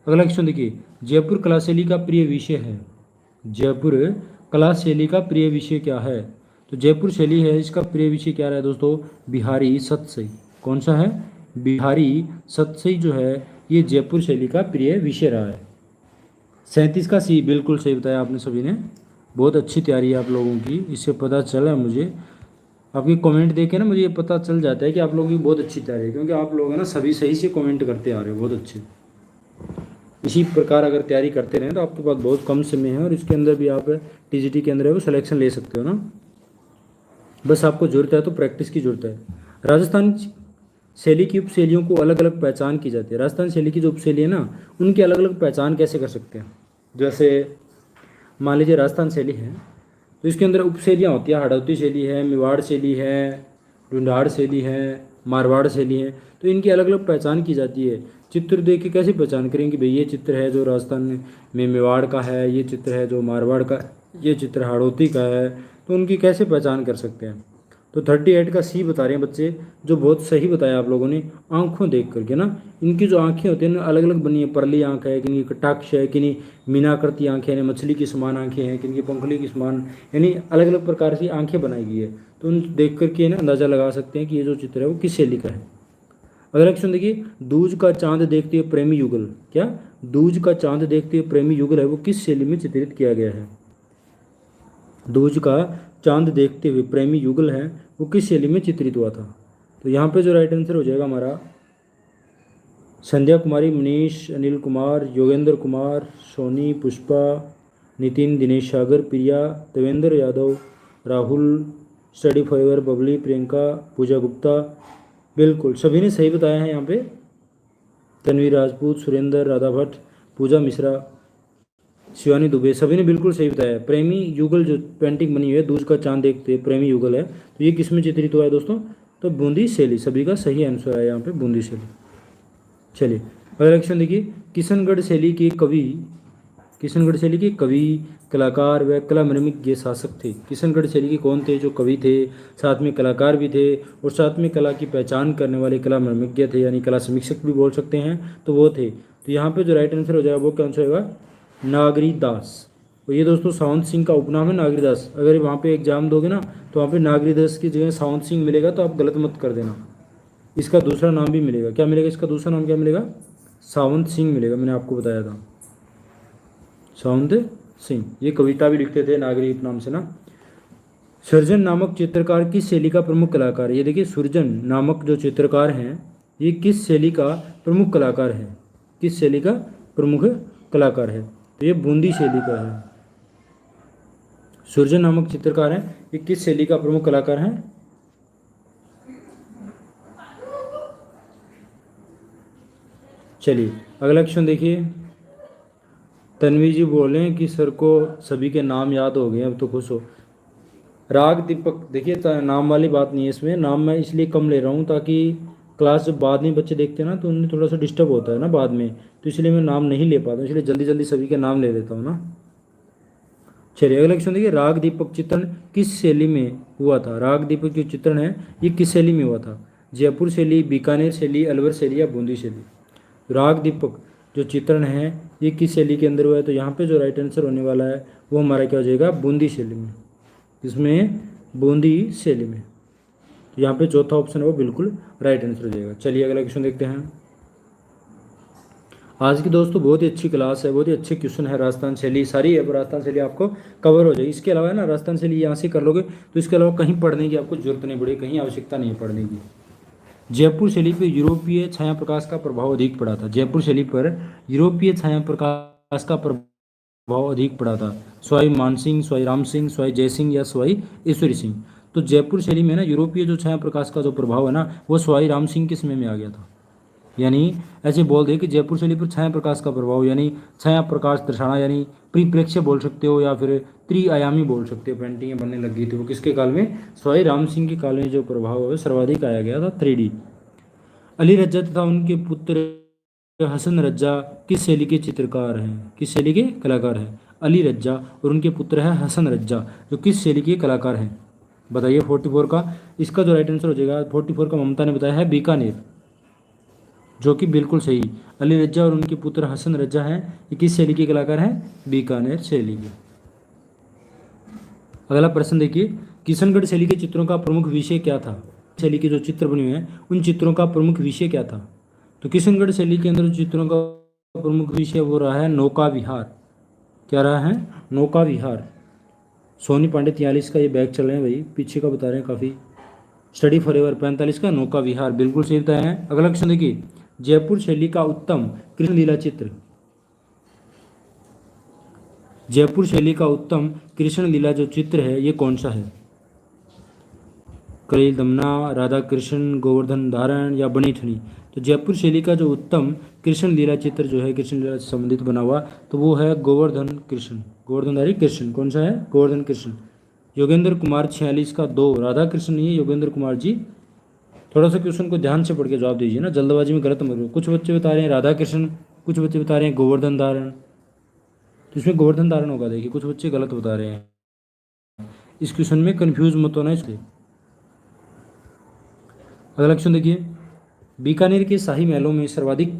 अगला क्वेश्चन देखिए, जयपुर कला शैली का प्रिय विषय है। जयपुर कला शैली का प्रिय विषय क्या है, तो जयपुर शैली है इसका प्रिय विषय क्या रहा है दोस्तों, बिहारी सतसई। कौन सा है, बिहारी सतसई जो है ये जयपुर शैली का प्रिय विषय रहा है। 37 का सी बिल्कुल सही बताया आपने सभी ने, बहुत अच्छी तैयारी है आप लोगों की, इससे पता चला मुझे, आपकी कमेंट देख के ना मुझे ये पता चल जाता है कि आप लोगों की बहुत अच्छी तैयारी है, क्योंकि आप लोग है ना सभी सही से कमेंट करते आ रहे हो, बहुत अच्छे। इसी प्रकार अगर तैयारी करते रहें तो आपके पास बहुत कम समय है और इसके अंदर भी आप टीजीटी के अंदर है वो सिलेक्शन ले सकते हो ना, बस आपको जरूरत है तो प्रैक्टिस की जरूरत है। राजस्थान शैली की उपशैलियों को अलग अलग पहचान की जाती है। राजस्थान शैली की जो उपशैली है ना उनकी अलग अलग पहचान कैसे कर सकते हैं, जैसे मान लीजिए राजस्थान शैली है तो इसके अंदर उपशैलियाँ होती है, हाड़ौती शैली है, मेवाड़ शैली है, ढूंढाड़ शैली है, मारवाड़ शैली है, तो इनकी अलग अलग पहचान की जाती है। चित्र देख के कैसे पहचान करेंगे कि भाई ये चित्र है जो राजस्थान में मेवाड़ का है, ये चित्र है जो मारवाड़ का, ये चित्र हाड़ौती का है, तो उनकी कैसे पहचान कर सकते हैं। तो 38 का सी बता रहे हैं बच्चे, जो बहुत सही बताया आप लोगों ने, आंखों देख करके ना, इनकी जो आंखें होती हैं ना अलग अलग बनी है, परली आंख है, किन्हीं कटाक्ष है, किन्हीं मीनाकृति आंखें हैं, मछली की समान आंखें हैं, किन्हीं पंखुड़ी की समान, यानी अलग अलग प्रकार की आंखें बनाई गई है, तो उन देख करके ना अंदाजा लगा सकते हैं कि ये जो चित्र है वो किस शैली का है। अगला क्वेश्चन देखिए, दूज का चांद देखते हुए प्रेमी युगल, क्या दूज का चांद देखते हुए प्रेमी युगल है वो किस शैली में चित्रित किया गया है। दूज का चांद देखते हुए प्रेमी युगल है वो किस शैली में चित्रित हुआ था, तो यहाँ पे जो राइट आंसर हो जाएगा हमारा संध्या कुमारी, मनीष, अनिल कुमार, योगेंद्र कुमार, सोनी, पुष्पा, नितिन, दिनेश सागर, प्रिया, देवेंद्र यादव, राहुल, स्टडी फॉरएवर, बबली, प्रियंका, पूजा गुप्ता, बिल्कुल सभी ने सही बताया है यहाँ पे। तन्वीर राजपूत, सुरेंद्र, राधा भट्ट, पूजा मिश्रा, शिवानी दुबे, सभी ने बिल्कुल सही बताया। प्रेमी युगल जो पेंटिंग बनी हुई है, दूज का चांद देखते प्रेमी युगल है, तो ये किस में चित्रित हुआ है दोस्तों, तो बूंदी शैली, सभी का सही आंसर है यहाँ पे बूंदी शैली। चलिए अगला क्वेश्चन देखिए, किशनगढ़ शैली के कवि, किशनगढ़ शैली के कवि, कलाकार व कला मर्मिज्ञ शासक थे। किशनगढ़ शैली के कौन थे, जो कवि थे, साथ में कलाकार भी थे और साथ में कला की पहचान करने वाले कला मर्मिज्ञ थे, यानी कला समीक्षक भी बोल सकते हैं, तो वो थे। तो यहाँ पे जो राइट आंसर हो जाएगा वो कौन सा होगा, नागरी दास। तो ये दोस्तों सावंत सिंह का उपनाम है नागरी दास। अगर वहाँ पे एग्जाम दोगे ना तो वहाँ पे नागरी दास की जगह सावंत सिंह मिलेगा, तो आप गलत मत कर देना, इसका दूसरा नाम भी मिलेगा। क्या मिलेगा, इसका दूसरा नाम क्या मिलेगा, सावंत सिंह मिलेगा, मैंने आपको बताया था सावंत सिंह। ये कविता भी लिखते थे नागरी उपनाम से ना। सृजन नामक चित्रकार किस शैली का प्रमुख कलाकार है, ये देखिए सृजन नामक जो चित्रकार हैं ये किस शैली का प्रमुख कलाकार है, किस शैली का प्रमुख कलाकार है, तो ये बूंदी शैली का है। सृजन नामक चित्रकार है, ये किस शैली का प्रमुख कलाकार है, चलिए अगला क्वेश्चन देखिए। तन्वी जी बोले कि सर को सभी के नाम याद हो गए, अब तो खुश हो। राग दीपक, देखिए नाम वाली बात नहीं है इसमें, नाम मैं इसलिए कम ले रहा हूँ ताकि क्लास जब बाद में बच्चे देखते हैं ना तो उन्हें थोड़ा सा डिस्टर्ब होता है ना बाद में, तो इसलिए मैं नाम नहीं ले पाता हूँ, इसलिए जल्दी जल्दी सभी के नाम ले लेता हूँ ना। चलिए अगला क्वेश्चन देखिए, राग दीपक चित्रण किस शैली में हुआ था। राग दीपक जो चित्रण है ये किस शैली में हुआ था, जयपुर शैली, बीकानेर शैली, अलवर शैली या बूंदी शैली। राग दीपक जो चित्रण है ये किस शैली के अंदर हुआ है, तो यहाँ पे जो राइट आंसर होने वाला है वो हमारा क्या हो जाएगा, बूंदी शैली में, इसमें बूंदी शैली में। तो यहाँ पे चौथा ऑप्शन है वो बिल्कुल राइट आंसर हो जाएगा। चलिए अगला क्वेश्चन देखते हैं। आज की दोस्तों बहुत ही अच्छी क्लास है, बहुत ही अच्छे क्वेश्चन है, राजस्थान शैली सारी है, राजस्थान शैली आपको कवर हो जाएगी। इसके अलावा है ना राजस्थान शैली यहाँ से कर लोगे तो इसके अलावा कहीं पढ़ने की आपको जरूरत नहीं पड़ेगी, कहीं आवश्यकता नहीं है पढ़ने की। जयपुर शैली पर यूरोपीय छाया प्रकाश का प्रभाव अधिक पड़ा था। जयपुर शैली पर यूरोपीय छाया प्रकाश का प्रभाव अधिक पड़ा था, स्वाई मानसिंह, स्वाई राम सिंह, स्वाई जयसिंह या स्वाई ईश्वरी सिंह। तो जयपुर शैली में ना यूरोपीय जो छाया प्रकाश का जो प्रभाव है ना वो स्वाई राम सिंह के समय में आ गया था। यानी ऐसे बोल दे कि जयपुर शैली पर छाया प्रकाश का प्रभाव, यानी छाया प्रकाश दर्शाना, यानी परिप्रेक्ष्य बोल सकते हो या फिर त्रिआयामी बोल सकते हो, पेंटिंगें बनने लग गई थी वो किसके काल में, स्वाई राम सिंह के काल में जो प्रभाव है सर्वाधिक आया गया था 3D। अली रज्जा तथा उनके पुत्र हसन रज्जा किस शैली के चित्रकार हैं, किस शैली के कलाकार हैं। अली रज्जा और उनके पुत्र है हसन रज्जा जो किस शैली के कलाकार हैं, बताइए 44 का, इसका जो राइट आंसर हो जाएगा 44 का ममता ने बताया है बीकानेर, जो कि बिल्कुल सही। अली रज्जा और उनके पुत्र हसन रज्जा हैं, ये किस शैली के कलाकार हैं? बीकानेर शैली के। अगला प्रश्न देखिए, किशनगढ़ शैली के चित्रों का प्रमुख विषय क्या था? शैली के जो चित्र बने हुए हैं उन चित्रों का प्रमुख विषय क्या था? तो किशनगढ़ शैली के अंदर जो चित्रों का प्रमुख विषय वो रहा है नौका विहार। क्या रहा है? नौका विहार। सोनी पांडे 43 का ये बैग चल रहे हैं भाई, पीछे का बता रहे हैं काफ़ी। स्टडी फॉर एवर 45 का नौका विहार, बिल्कुल सही बताया है। अगला क्वेश्चन देखिए, जयपुर शैली का उत्तम कृष्ण लीला चित्र, जयपुर शैली का उत्तम कृष्ण लीला जो चित्र है ये कौन सा है? कलील दमना, राधा कृष्ण, गोवर्धन धारण या बनी ठनी? तो जयपुर शैली का जो उत्तम कृष्ण लीला चित्र जो है कृष्ण लीला से संबंधित बना हुआ तो वो है गोवर्धन कृष्ण, गोवर्धनधारी कृष्ण। कौन सा है? गोवर्धन कृष्ण। योगेंद्र कुमार 46 का 2, राधा कृष्ण नहीं है योगेंद्र कुमार जी। थोड़ा सा क्वेश्चन को ध्यान से पढ़ के जवाब दीजिए ना, जल्दबाजी में गलत मत करो। कुछ बच्चे बता रहे हैं राधा कृष्ण, कुछ बच्चे बता रहे हैं गोवर्धन धारण, तो इसमें गोवर्धन धारण होगा। देखिए कुछ बच्चे गलत बता रहे हैं, इस क्वेश्चन में कंफ्यूज मत होना इसलिए। अगला क्वेश्चन देखिए, बीकानेर के शाही महलों में सर्वाधिक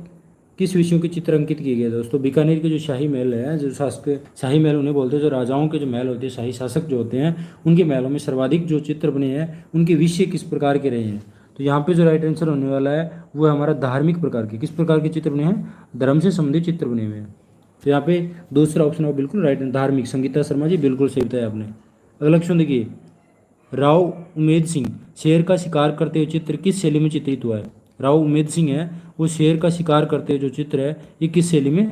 किस विषयों के चित्र अंकित किए गए? दोस्तों बीकानेर के जो शाही महल है, जो शासक शाही महल उन्हें बोलते हैं, जो राजाओं के जो महल होते हैं, शाही शासक जो होते हैं उनके महलों में सर्वाधिक जो चित्र बने हैं उनके विषय किस प्रकार के रहे हैं? तो यहाँ पे जो राइट आंसर होने वाला है वो है हमारा धार्मिक प्रकार के। किस प्रकार के चित्र बने हैं? धर्म से संबंधित चित्र बने हुए हैं। तो यहाँ पे दूसरा ऑप्शन है बिल्कुल राइट, धार्मिक। संगीता शर्मा जी बिल्कुल सही बताया आपने। अगला क्वेश्चन देखिए, राव उमेद सिंह शेर का शिकार करते हुए चित्र किस शैली में चित्रित हुआ है? राव उमेद सिंह है वो शेर का शिकार करते हुए जो चित्र है ये किस शैली में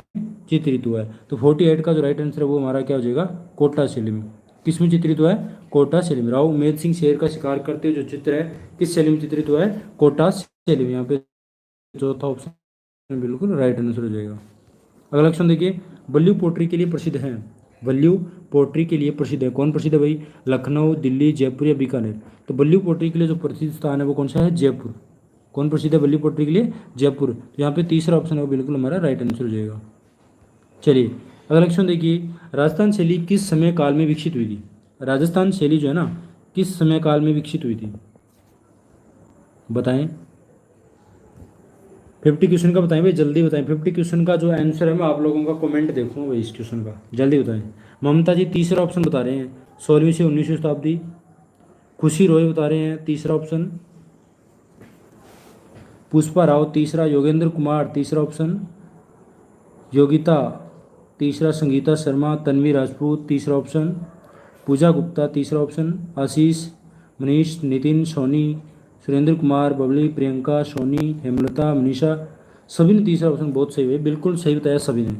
चित्रित हुआ है? तो 48 का जो राइट आंसर है वो हमारा क्या हो जाएगा? कोटा शैली में। किस में चित्रित हुआ है? कोटा शैली में। राव उमेद सिंह शेर का शिकार करते हुए जो चित्र है किस शैली में चित्रित हुआ है? कोटा शैली में। यहाँ पे चौथा ऑप्शन बिल्कुल राइट आंसर हो जाएगा। अगला क्वेश्चन देखिए, बल्लू पोट्री के लिए प्रसिद्ध है? बल्लू पोट्री के लिए प्रसिद्ध है, कौन प्रसिद्ध है भाई? लखनऊ, दिल्ली, जयपुर या बीकानेर? तो बल्लू पोट्री के लिए जो प्रसिद्ध स्थान है वो कौन सा है? जयपुर। कौन प्रसिद्ध है बल्लू पोट्री के लिए? जयपुर। तो यहाँ पे तीसरा ऑप्शन है वो बिल्कुल हमारा राइट आंसर हो जाएगा। चलिए अगला क्वेश्चन देखिए, राजस्थान शैली किस समय काल में विकसित हुई थी? राजस्थान शैली जो है ना किस समय काल में विकसित हुई थी? बताएं। 50 क्वेश्चन का बताएं भाई, जल्दी बताएं। 50 क्वेश्चन का जो आंसर है मैं आप लोगों का कमेंट देखूंगा भाई इस क्वेश्चन का, जल्दी बताएं। ममता जी तीसरा ऑप्शन बता रहे हैं 16वीं से 19वीं शताब्दी। खुशी रॉय बता रहे हैं तीसरा ऑप्शन। पुष्पा राव तीसरा। योगेंद्र कुमार तीसरा ऑप्शन। योगिता तीसरा। संगीता शर्मा, तन्वी राजपूत तीसरा ऑप्शन। पूजा गुप्ता तीसरा ऑप्शन। आशीष, मनीष, नितिन, सोनी, सुरेंद्र कुमार, बबली, प्रियंका, सोनी, हेमलता, मनीषा, सभी ने तीसरा ऑप्शन बहुत सही है, बिल्कुल सही बताया सभी ने।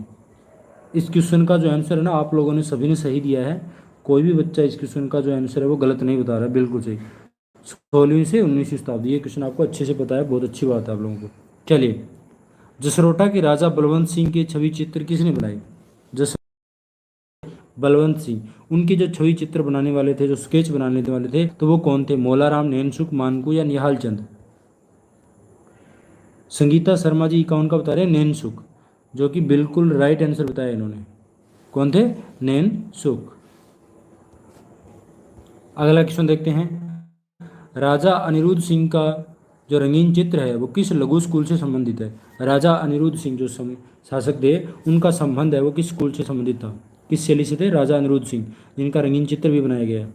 इस क्वेश्चन का जो आंसर है ना आप लोगों ने सभी ने सही दिया है, कोई भी बच्चा इस क्वेश्चन का जो आंसर है वो गलत नहीं बता रहा है, बिल्कुल सही। 16वीं से 19वीं शताब्दी, ये क्वेश्चन आपको अच्छे से पता है, बहुत अच्छी बात है आप लोगों को। चलिए, जसरोटा के राजा बलवंत सिंह के छवि चित्र किसने बनाए? बलवंत सिंह, उनके जो छवि चित्र बनाने वाले थे, जो स्केच बनाने वाले थे, तो वो कौन थे? मोलाराम, नैनसुख, मानकू या निहाल चंद? संगीता शर्मा जी कौन का बता रहे हैं? नैनसुख, जो कि बिल्कुल राइट आंसर बताया इन्होंने। कौन थे? नैनसुख। अगला क्वेश्चन देखते हैं, राजा अनिरुद्ध सिंह का जो रंगीन चित्र है वो किस लघु स्कूल से संबंधित है? राजा अनिरुद्ध सिंह जो शासक थे उनका संबंध है वो किस स्कूल से संबंधित था? किस शैली से थे राजा अनिरुद्ध सिंह, जिनका रंगीन चित्र भी बनाया गया है?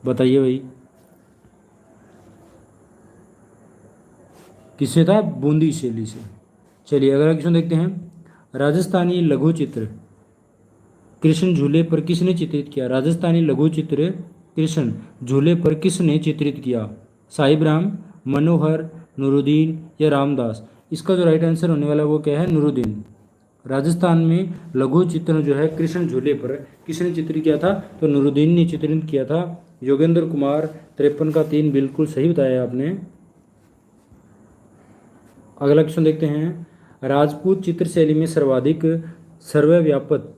बताइए भाई, किससे था? बूंदी शैली से। चलिए अगला क्वेश्चन देखते हैं, राजस्थानी लघु चित्र कृष्ण झूले पर किसने चित्रित किया? राजस्थानी लघु चित्र कृष्ण झूले पर किसने चित्रित किया? साहिब राम, मनोहर, नूरुद्दीन या रामदास? इसका जो राइट आंसर होने वाला है वो क्या है? नूरुद्दीन। राजस्थान में लघु चित्र जो है कृष्ण झूले पर किसने चित्रित किया था? तो नूरुद्दीन ने चित्रित किया था। योगेंद्र कुमार 53 का 3 बिल्कुल सही बताया आपने। अगला क्वेश्चन देखते हैं, राजपूत चित्र शैली में सर्वाधिक सर्वव्यापक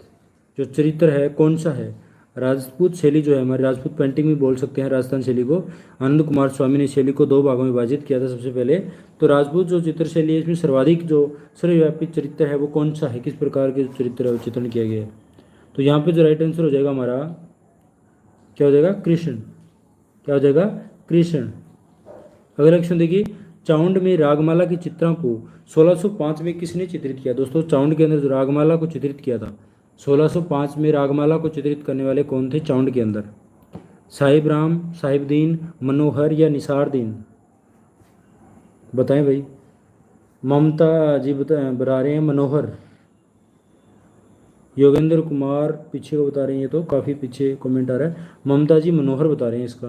जो चरित्र है कौन सा है? राजपूत शैली जो है हमारी राजपूत पेंटिंग भी बोल सकते हैं राजस्थान शैली को। आनंद कुमार स्वामी ने शैली को 2 भागों में विभाजित किया था सबसे पहले। तो राजपूत जो चित्र शैली है इसमें सर्वाधिक जो सर्वव्यापी चरित्र है वो कौन सा है? किस प्रकार के चरित्र है चित्रण किया गया है? तो यहाँ पे जो राइट आंसर हो जाएगा हमारा क्या हो जाएगा? कृष्ण। क्या हो जाएगा? कृष्ण। अगला क्वेश्चन देखिए, चाउंड में रागमाला की चित्रण को 1605 में किसने चित्रित किया? दोस्तों चाउंड के अंदर जो रागमाला को चित्रित किया था, 1605 में रागमाला को चित्रित करने वाले कौन थे चाउंड के अंदर? साहिब राम, साहिबदीन, मनोहर या निसारदीन? बताएं भाई। ममता जी बता रहे हैं मनोहर। योगेंद्र कुमार पीछे को बता रहे हैं, ये तो काफ़ी पीछे कमेंट आ रहा है। ममता जी मनोहर बता रहे हैं इसका।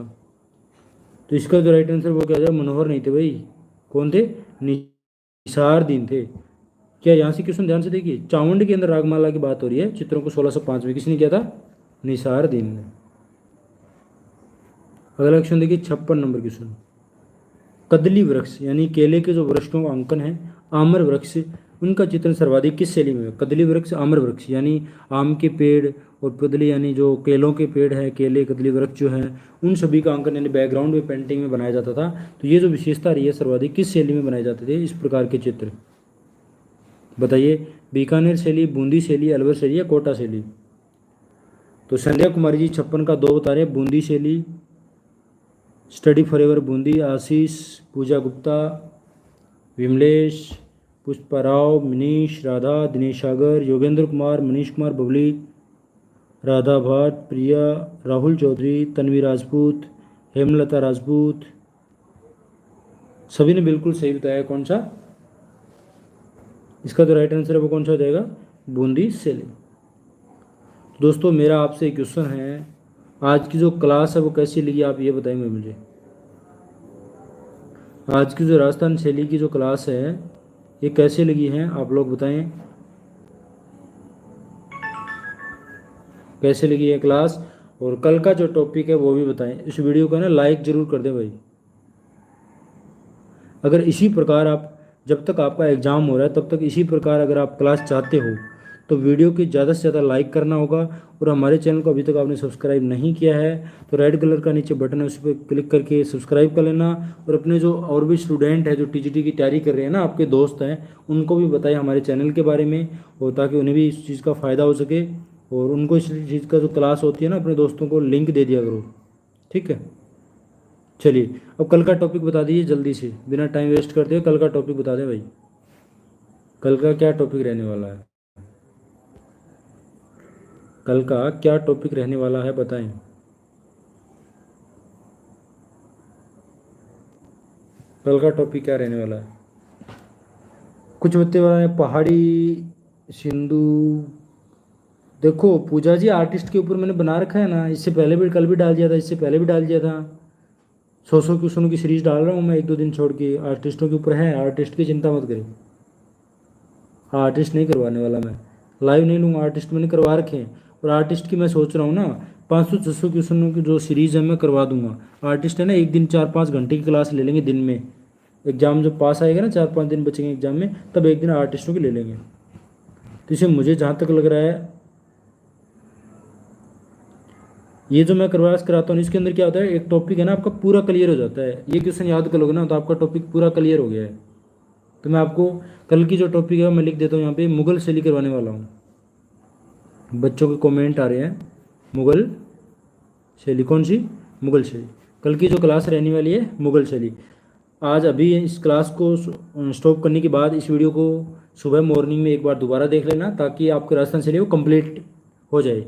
तो इसका जो राइट आंसर वो क्या जाए? मनोहर नहीं थे भाई। कौन थे? निसारदीन थे। क्या यहाँ से क्वेश्चन ध्यान से देखिए, चावंड के अंदर रागमाला की बात हो रही है, चित्रों को 1605 में किसने किया था? निसारदीन ने। अगला क्वेश्चन देखिए 56 नंबर क्वेश्चन, कदली वृक्ष यानी केले के जो वृक्षों का अंकन है, आम्र वृक्ष, उनका चित्रण सर्वाधिक किस शैली में? कदली वृक्ष, आम्र वृक्ष यानी आम के पेड़, और कदली यानी जो केलों के पेड़ है, केले कदली वृक्ष जो है, उन सभी का अंकन यानी बैकग्राउंड में पेंटिंग में बनाया जाता था। तो ये जो विशेषता रही है, सर्वाधिक किस शैली में बनाए जाते थे इस प्रकार के चित्र? बताइए, बीकानेर शैली, बूंदी शैली, अलवर शैली या कोटा शैली? तो संध्या कुमारी जी 56 का 2 बता रहे हैं, बूंदी शैली। स्टडी फॉरएवर बूंदी, आशीष, पूजा गुप्ता, विमलेश, पुष्पा राव, मनीष, राधा, दिनेश सागर, योगेंद्र कुमार, मनीष कुमार बबली, राधा भट्ट, प्रिया, राहुल चौधरी, तन्वी राजपूत, हेमलता राजपूत। सभी ने बिल्कुल सही बताया। कौन सा? इसका तो राइट आंसर है वो कौन सा हो जाएगा? बूंदी शैली। दोस्तों मेरा आपसे एक क्वेश्चन है, आज की जो क्लास है वो कैसी लगी आप ये बताएंगे मुझे। आज की जो राजस्थान शैली की जो क्लास है ये कैसे लगी है आप लोग बताएं, कैसे लगी है क्लास, और कल का जो टॉपिक है वो भी बताएं। इस वीडियो को ना लाइक जरूर कर दें भाई। अगर इसी प्रकार आप, जब तक आपका एग्ज़ाम हो रहा है तब तक इसी प्रकार अगर आप क्लास चाहते हो तो वीडियो की ज़्यादा से ज़्यादा लाइक करना होगा, और हमारे चैनल को अभी तक आपने सब्सक्राइब नहीं किया है तो रेड कलर का नीचे बटन है उस पर क्लिक करके सब्सक्राइब कर लेना। और अपने जो और भी स्टूडेंट हैं जो टीजीटी की तैयारी कर रहे हैं ना, आपके दोस्त हैं, उनको भी बताएं हमारे चैनल के बारे में, और ताकि उन्हें भी इस चीज़ का फ़ायदा हो सके, और उनको इस चीज़ का जो क्लास होती है ना अपने दोस्तों को लिंक दे दिया करो। ठीक है, चलिए अब कल का टॉपिक बता दीजिए जल्दी से, बिना टाइम वेस्ट करते हुए कल का टॉपिक बता दें भाई। कल का क्या टॉपिक रहने वाला है? कल का क्या टॉपिक रहने वाला है बताएं। कल का टॉपिक क्या रहने वाला है? कुछ बच्चे बता रहे हैं पहाड़ी सिंधु। देखो पूजा जी, आर्टिस्ट के ऊपर मैंने बना रखा है ना, इससे पहले भी कल भी डाल दिया था, इससे पहले भी डाल दिया था। 100 क्वेश्चनों की सीरीज डाल रहा हूँ मैं, 1-2 दिन छोड़ के। आर्टिस्टों के ऊपर है, आर्टिस्ट की चिंता मत करें। आर्टिस्ट नहीं करवाने वाला मैं, लाइव नहीं लूँगा। आर्टिस्ट मैंने करवा रखे हैं, और आर्टिस्ट की मैं सोच रहा हूँ ना 500-600 क्वेश्चनों की जो सीरीज़ है मैं करवा दूंगा। आर्टिस्ट है ना, एक दिन 4-5 घंटे की क्लास ले लेंगे दिन में। एग्ज़ाम जब पास आएगा ना, 4-5 दिन बचेंगे एग्ज़ाम में, तब एक दिन आर्टिस्टों की ले लेंगे। तो इसे मुझे जहाँ तक लग रहा है, ये जो मैं कराता हूँ इसके अंदर क्या होता है, एक टॉपिक है ना आपका पूरा क्लियर हो जाता है। ये क्वेश्चन याद कर लोगे ना तो आपका टॉपिक पूरा क्लियर हो गया है। तो मैं आपको कल की जो टॉपिक है मैं लिख देता हूँ यहाँ पे, मुगल शैली करवाने वाला हूँ। बच्चों के कमेंट आ रहे हैं, मुगल शैली। कौन सी? मुगल शैली। कल की जो क्लास रहने वाली है मुगल शैली। आज अभी इस क्लास को स्टॉप करने के बाद इस वीडियो को सुबह मॉर्निंग में एक बार दोबारा देख लेना, ताकि आपके राजस्थान शैली वो कंप्लीट हो जाए।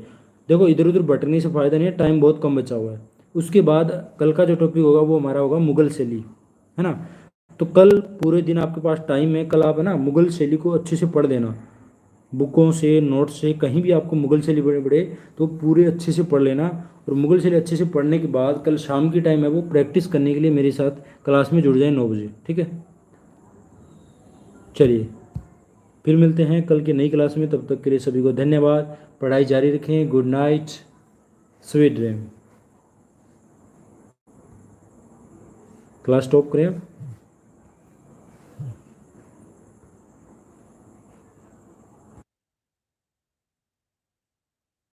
देखो इधर उधर भटकने से फ़ायदा नहीं है, टाइम बहुत कम बचा हुआ है। उसके बाद कल का जो टॉपिक होगा वो हमारा होगा मुगल शैली, है ना। तो कल पूरे दिन आपके पास टाइम है, कल आप है ना मुगल शैली को अच्छे से पढ़ लेना, बुकों से, नोट से, कहीं भी आपको मुगल शैली पढ़े तो पूरे अच्छे से पढ़ लेना। और मुगल शैली अच्छे से पढ़ने के बाद कल शाम की टाइम है वो प्रैक्टिस करने के लिए मेरे साथ क्लास में जुड़ जाए 9 बजे। ठीक है, चलिए फिर मिलते हैं कल की नई क्लास में। तब तक के लिए सभी को धन्यवाद। पढ़ाई जारी रखें। Good night, sweet dream. Class stop करें।